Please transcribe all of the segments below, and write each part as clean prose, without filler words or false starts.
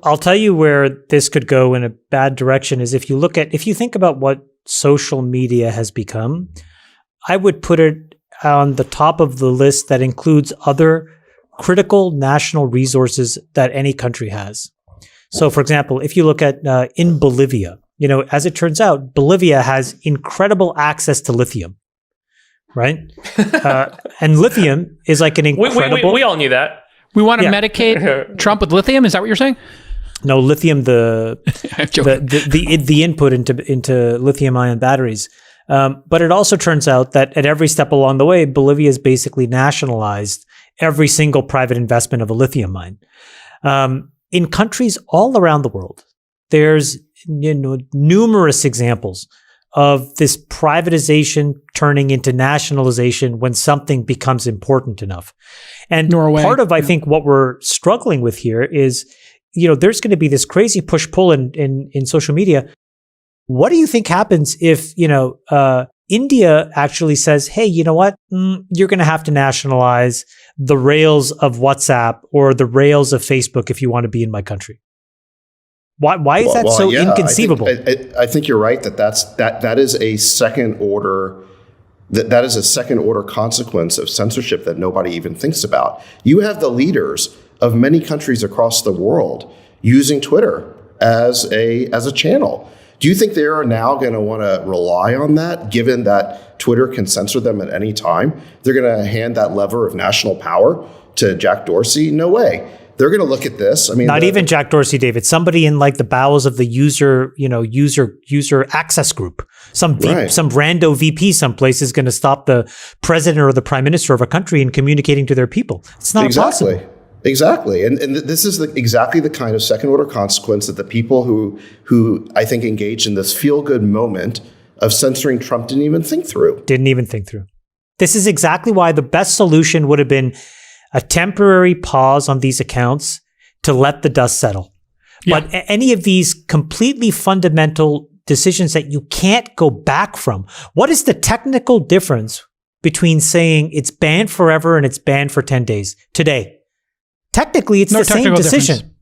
I'll tell you where this could go in a bad direction is if you think about what social media has become, I would put it on the top of the list that includes other critical national resources that any country has. So, for example, if you look at in Bolivia, as it turns out, Bolivia has incredible access to lithium, right? And lithium is like an incredible... We all knew that. We want to medicate Trump with lithium? Is that what you're saying? No, lithium, the input into lithium-ion batteries. But it also turns out that at every step along the way, Bolivia has basically nationalized every single private investment of a lithium mine. In countries all around the world, there's numerous examples of this privatization turning into nationalization when something becomes important enough. And Norway, part of, I think, what we're struggling with here is, there's going to be this crazy push-pull in social media. What do you think happens if, India actually says, hey, you know what? You're going to have to nationalize the rails of WhatsApp or the rails of Facebook if you want to be in my country. Why is that so inconceivable? I think you're right that is a second order. That is a second order consequence of censorship that nobody even thinks about. You have the leaders of many countries across the world using Twitter as a channel. Do you think they are now going to want to rely on that, given that Twitter can censor them at any time? They're going to hand that lever of national power to Jack Dorsey? No way. They're going to look at this. I mean, not even Jack Dorsey, David. Somebody in like the bowels of the user access group. Some rando VP someplace is going to stop the president or the prime minister of a country in communicating to their people. It's not possible. Exactly. And this is exactly the kind of second order consequence that the people who I think engaged in this feel good moment of censoring Trump didn't even think through. This is exactly why the best solution would have been a temporary pause on these accounts to let the dust settle. Yeah. But any of these completely fundamental decisions that you can't go back from, what is the technical difference between saying it's banned forever and it's banned for 10 days today? Technically, it's the same decision. Difference.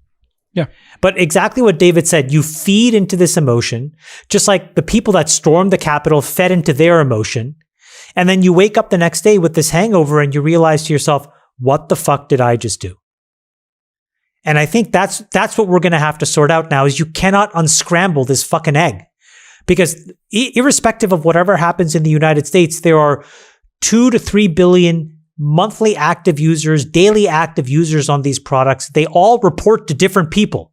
Yeah. But exactly what David said, you feed into this emotion, just like the people that stormed the Capitol fed into their emotion. And then you wake up the next day with this hangover and you realize to yourself, what the fuck did I just do? And I think that's what we're going to have to sort out now is you cannot unscramble this fucking egg. Because irrespective of whatever happens in the United States, there are 2 to 3 billion monthly active users, daily active users on these products. They all report to different people.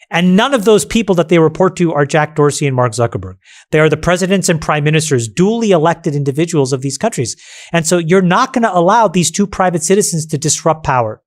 And none of those people that they report to are Jack Dorsey and Mark Zuckerberg. They are the presidents and prime ministers, duly elected individuals of these countries. And so you're not going to allow these two private citizens to disrupt power.